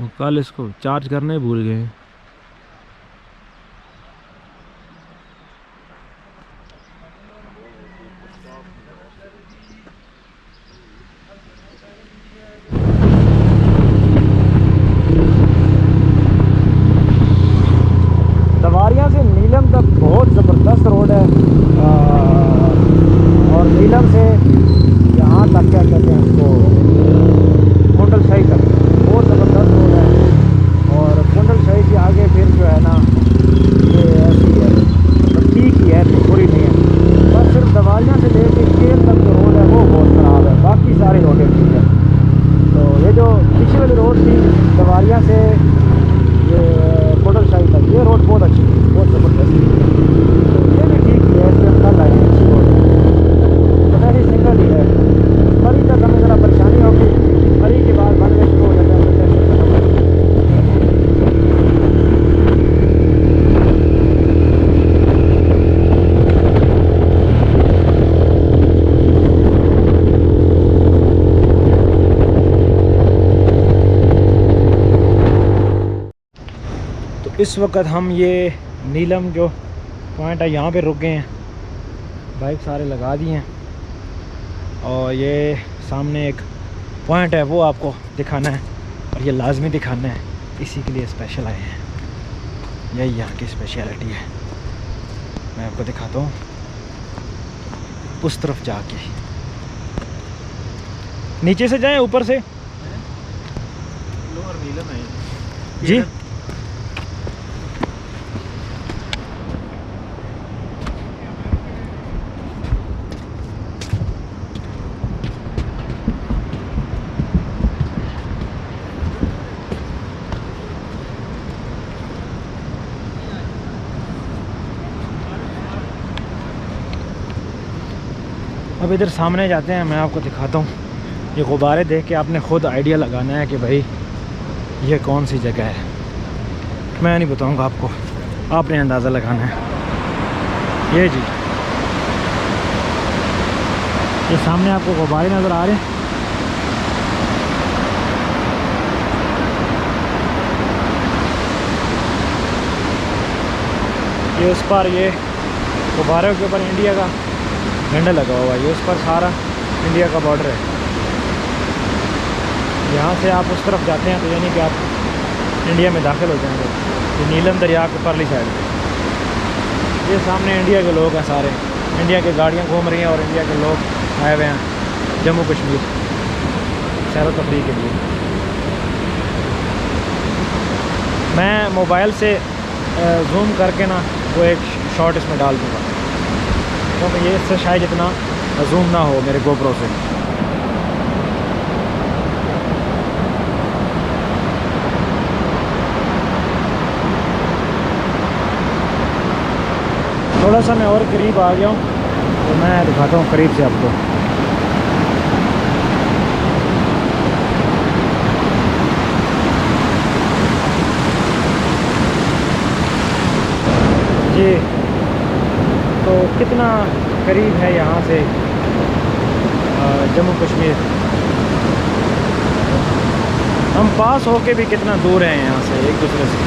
वो कल इसको चार्ज करने ही भूल गए। दवारिया से नीलम तक बहुत ज़बरदस्त रोड है। और नीलम से यहाँ तक क्या कहते हैं उसको, कुंडल शाही तक बहुत ज़बरदस्त रोड है। और कुंडल शाही के आगे फिर जो है ना, ये ऐसी है, मतलब ठीक ही है, बुरी नहीं है। बस सिर्फ दवारिया से लेके केल तक जो रोड है वो बहुत ख़राब है, बाकी सारी रोडें ठीक है। तो ये जो पीछे वाली रोड थी दवारिया से ये कुंडल शाही तक, ये रोड बहुत अच्छी थी, बहुत ज़बरदस्त थी। तो ये भी ठीक ही है, इससे हम कल आए अच्छी रोड है, पता नहीं सिंगल ही है। मरी तक हमें ज़रा परेशानी होगी, मरी के बाद बनवे शुरू हो जाता है, तो टेंशन खत्म हो जाती है। इस वक्त हम ये नीलम जो पॉइंट है यहाँ पे रुक गए हैं, बाइक सारे लगा दिए हैं। और ये सामने एक पॉइंट है वो आपको दिखाना है, और ये लाजमी दिखाना है, इसी के लिए स्पेशल आए हैं। यही यहाँ की स्पेशलिटी है, मैं आपको दिखाता हूँ उस तरफ जाके। नीचे से जाएं ऊपर से? लोअर नीलम है जी अब इधर सामने जाते हैं, मैं आपको दिखाता हूँ। ये गुब्बारे देख के आपने ख़ुद आइडिया लगाना है कि भाई ये कौन सी जगह है। मैं नहीं बताऊँगा आपको, आपने अंदाज़ा लगाना है। ये जी, ये सामने आपको गुब्बारे नज़र आ रहे हैं। ये उस पर, ये गुब्बारों के ऊपर इंडिया का झंडा लगा हुआ है, ये उस पर सारा इंडिया का बॉर्डर है। यहाँ से आप उस तरफ जाते हैं तो यानी कि आप इंडिया में दाखिल हो जाएंगे। ये नीलम दरिया के परली साइड पे, ये सामने इंडिया के लोग हैं सारे, इंडिया की गाड़ियाँ घूम रही हैं और इंडिया के लोग आए हुए हैं जम्मू कश्मीर सैर व तफरीह के लिए। मैं मोबाइल से जूम करके ना वो एक शॉट इसमें डाल दूँगा, क्योंकि ये इससे शायद इतना जूम ना हो मेरे गोप्रो से। थोड़ा सा मैं और करीब आ गया हूँ, तो मैं दिखाता हूँ करीब से आपको। जी, तो कितना करीब है यहाँ से जम्मू कश्मीर। हम पास होके भी कितना दूर हैं यहाँ से एक दूसरे से।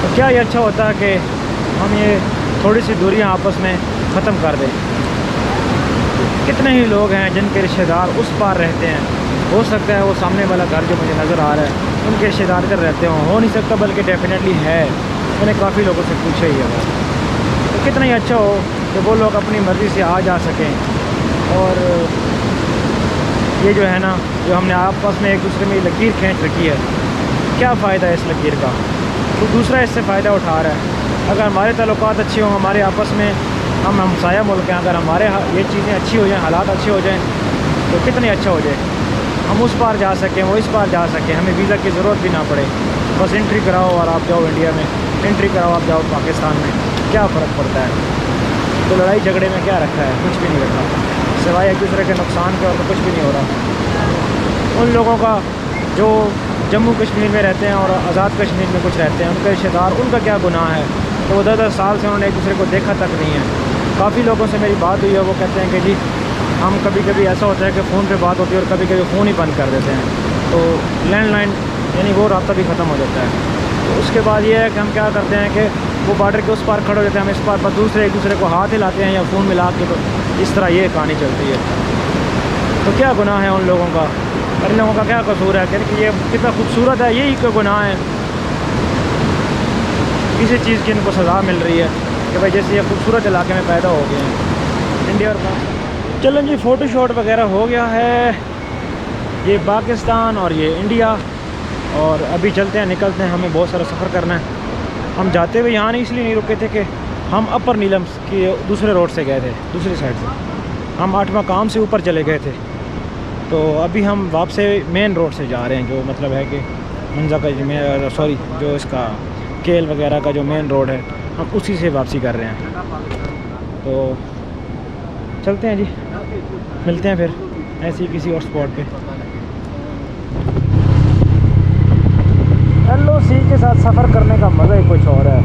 तो क्या ये अच्छा होता है कि हम ये थोड़ी सी दूरियाँ आपस में ख़त्म कर दें। कितने ही लोग हैं जिनके रिश्तेदार उस पार रहते हैं, हो सकता है वो सामने वाला घर जो मुझे नज़र आ रहा है उनके रिश्तेदार इधर रहते हो नहीं सकता, बल्कि डेफिनेटली है। मैंने काफ़ी लोगों से पूछा ही है। तो कितना ही अच्छा हो कि वो लोग अपनी मर्ज़ी से आ जा सकें। और ये जो है ना, जो हमने आपस में एक दूसरे में लकीर खींच रखी है, क्या फ़ायदा है इस लकीर का? तो दूसरा इससे फ़ायदा उठा रहा है। अगर हमारे ताल्लुकात अच्छे हों, हमारे आपस में, हम हमसाया मुल्क हैं, अगर हमारे ये चीज़ें अच्छी हो जाएँ, हालात अच्छे हो जाएँ, तो कितनी अच्छा हो जाए। हम उस पार जा सकें, वो इस पार जा सकें, हमें वीज़ा की ज़रूरत भी ना पड़े। बस एंट्री कराओ और आप जाओ इंडिया में, एंट्री कराओ आप जाओ पाकिस्तान में। क्या फ़र्क पड़ता है? तो लड़ाई झगड़े में क्या रखा है? कुछ भी नहीं रखा, सिवाय एक दूसरे के नुकसान के, और तो कुछ भी नहीं हो रहा। उन लोगों का जो जम्मू कश्मीर में रहते हैं और आज़ाद कश्मीर में कुछ रहते हैं, उनके रिश्तेदार, उनका क्या गुनाह है? तो वो 10-10 साल से उन्होंने एक दूसरे को देखा तक नहीं है। काफ़ी लोगों से मेरी बात हुई है, वो कहते हैं कि जी हम कभी कभी ऐसा होता है कि फ़ोन पे बात होती है और कभी कभी फ़ोन ही बंद कर देते हैं। तो लैंडलाइन यानी वो रास्ता भी ख़त्म हो जाता है। तो उसके बाद ये है कि हम क्या करते हैं कि वो बॉर्डर के उस पार खड़े हो जाते हैं, हम इस पार पर दूसरे एक दूसरे को हाथ हिलाते हैं या फ़ोन मिला के, तो इस तरह ये कहानी चलती है। तो क्या गुनाह है उन लोगों का, इन लोगों का क्या कसूर है कि ये कितना खूबसूरत है, यही का गुनाह है। किसी चीज़ की इनको सज़ा मिल रही है कि भाई जैसे ये खूबसूरत इलाके में पैदा हो गए हैं इंडिया और पाकिस्तान। चलो जी, फ़ोटो शॉट वगैरह हो गया है। ये पाकिस्तान और ये इंडिया, और अभी चलते हैं, निकलते हैं, हमें बहुत सारा सफ़र करना है। हम जाते हुए यहाँ नहीं इसलिए नहीं रुके थे कि हम अपर नीलम के दूसरे रोड से गए थे, दूसरी साइड से हम 8 मकाम से ऊपर चले गए थे। तो अभी हम वापस मेन रोड से जा रहे हैं, जो मतलब है कि मंजा का जो इसका केल वगैरह का जो मेन रोड है, हम उसी से वापसी कर रहे हैं। तो चलते हैं जी, मिलते हैं फिर ऐसे ही किसी और स्पॉट पे। LOC के साथ सफ़र करने का मज़ा ही कुछ और है।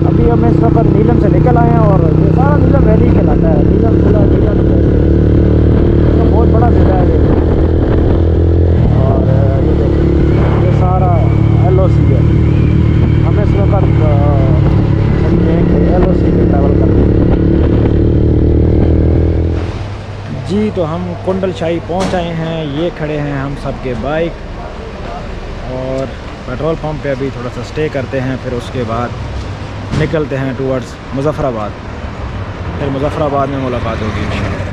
अभी हम इस वक्त नीलम से निकल आए हैं और ये सारा नीलम वैली कहलाता है। नीलम जिला, नीलम तो बहुत बड़ा ज़िला है ये। और ये देखिए, ये सारा LOC है। हम इस वक्त LOC से ट्रैवल करते हैं जी। तो हम कुंडल शाही पहुँच आए हैं, ये खड़े हैं हम सब के बाइक, और पेट्रोल पंप पे अभी थोड़ा सा स्टे करते हैं, फिर उसके बाद निकलते हैं टूवर्ड्स मुज़फ़्फ़राबाद। फिर मुज़फ़्फ़राबाद में मुलाकात होगी इंशाल्लाह।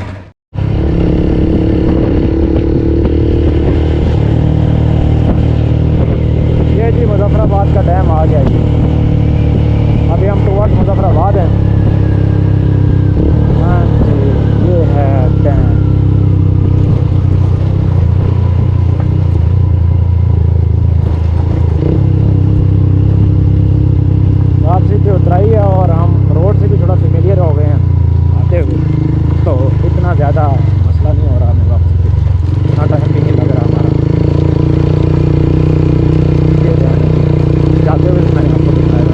ये जी मुज़फ़्फ़राबाद का डैम आ गया जी। अभी हम टूवर्ड्स मुज़फ़्फ़राबाद हैं। हाँ जी, ये है डैम। वापसी पे उतराई है और हम रोड से भी थोड़ा फेमिलियर हो गए हैं आते हुए, तो इतना ज़्यादा मसला नहीं हो रहा हमें वापसी पे, टाटा हम्पी नहीं लग रहा हमारा। ये जाते हुए मैंने आपको दिखाया।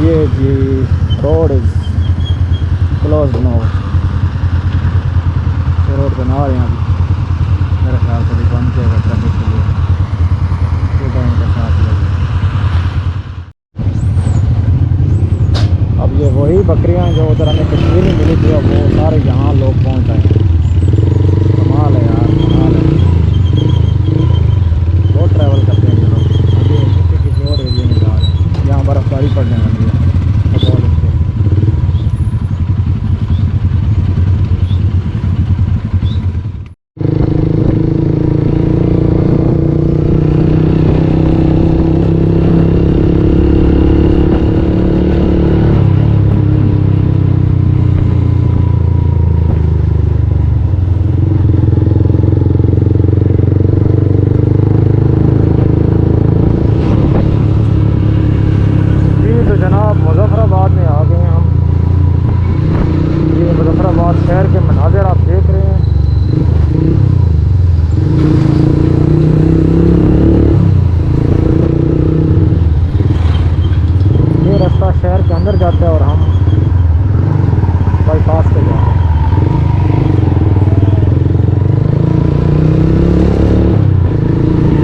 ये G road is close now. Road बना रहे हैं अभी, मेरे ख्याल से भी बंद किया जाता है ट्रैफिक के लिए। ये टाइम के साथ अब ये वही बकरियां जो उधर हमें कश्मीर में मिली थी, अब वो सारे यहाँ लोग पहुँच आए हैं। कमाल है यार, कमाल है। बहुत ट्रैवल करते हैं ये लोग। अभी किसी और एरिया में जा रहे हैं, यहाँ बर्फ़बारी पड़ने वाली है। मुज़फ़्फ़राबाद में आ गए हैं हम। ये मुज़फ़्फ़राबाद शहर के मनाज़िर आप देख रहे हैं। ये रास्ता शहर के अंदर जाता है और हम बाईपास पे जा रहे हैं।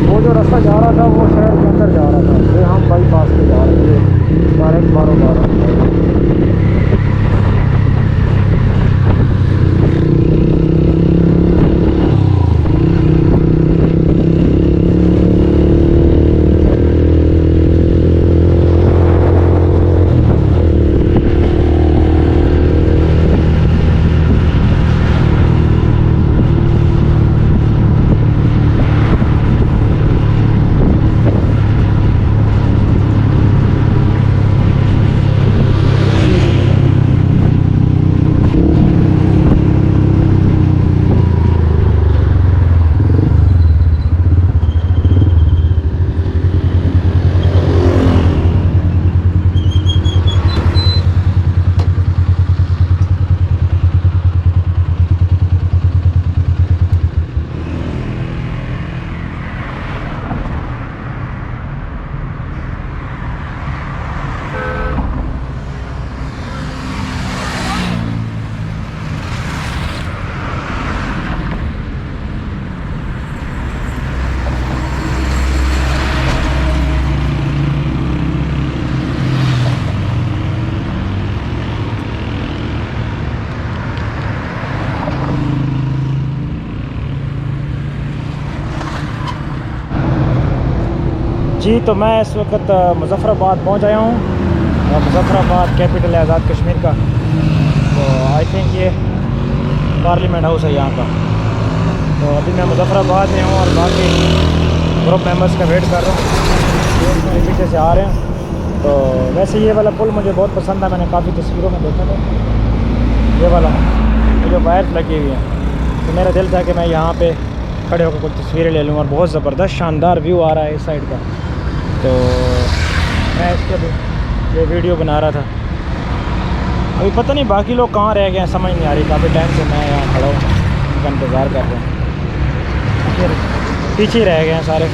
वो जो रास्ता जा रहा था वो शहर के अंदर जा रहा था, ये हम बाईपास पे जा रहे थे। डायरेक्ट 12 जी तो मैं इस वक्त मुज़फ़्फ़राबाद पहुंच आया हूँ। मुज़फ़्फ़राबाद कैपिटल है आज़ाद कश्मीर का। तो आई थिंक ये पार्लियामेंट हाउस है यहाँ का। तो अभी मैं मुज़फ़्फ़राबाद में हूँ और बाकी ग्रुप मेंबर्स का वेट कर रहा हूँ। ये मेरे पीछे से आ रहे हैं। तो वैसे ये वाला पुल मुझे बहुत पसंद है, मैंने काफ़ी तस्वीरों में देखा था। ये वाला ये जो वायर्स लगी हुई हैं, तो मेरा दिल था कि मैं यहाँ पे खड़े होकर कुछ तस्वीरें ले लूँ। और बहुत ज़बरदस्त शानदार व्यू आ रहा है इस साइड का। तो मैं इसके भी ये वीडियो बना रहा था। अभी पता नहीं बाकी लोग कहाँ रह गए हैं, समझ नहीं आ रही। काफ़ी टाइम से मैं यहाँ खड़ा हूँ, उनका इंतज़ार कर रहा हूँ। फिर पीछे ही रह गए हैं सारे।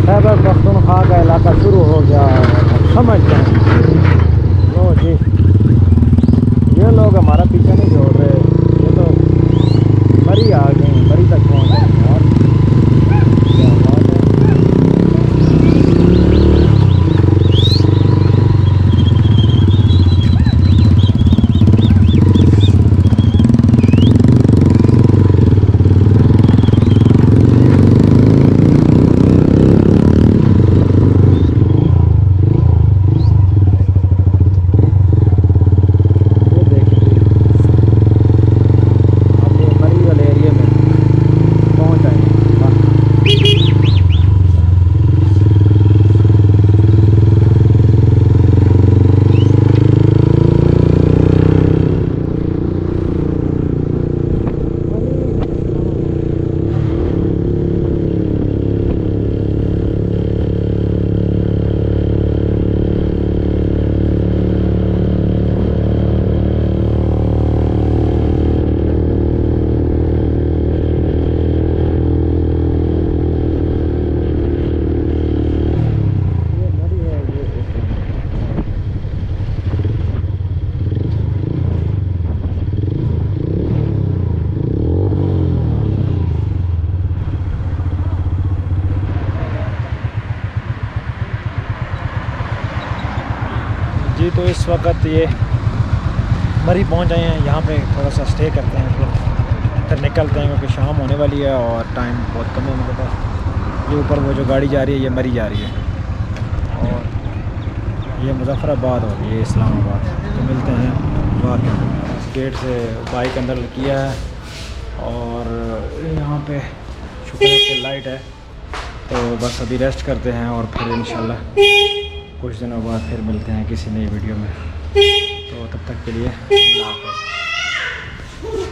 खैबर पख्तूनख्वा का इलाका शुरू हो गया है, समझ जाए। लो जी, ये लोग हमारा पीछा नहीं छोड़ रहे। ये तो मरी आ गए हैं, मरी तक पहुँच गए हैं। और क्या बात है। जी तो इस वक्त ये मरी पहुंच आए हैं। यहाँ पे थोड़ा सा स्टे करते हैं, फिर निकलते हैं क्योंकि शाम होने वाली है और टाइम बहुत कम है मेरे पास। ये ऊपर वो जो गाड़ी जा रही है ये मरी जा रही है और ये मुज़फ़्फ़राबाद और ये इस्लामाबाद। तो मिलते हैं बाहर गेट से। बाइक अंदर किया है और यहाँ पे शुक्र है कि लाइट है। तो बस अभी रेस्ट करते हैं और फिर इंशाल्लाह कुछ दिनों बाद फिर मिलते हैं किसी नई वीडियो में। तो तब तक के लिए अल्लाह हाफ़िज़।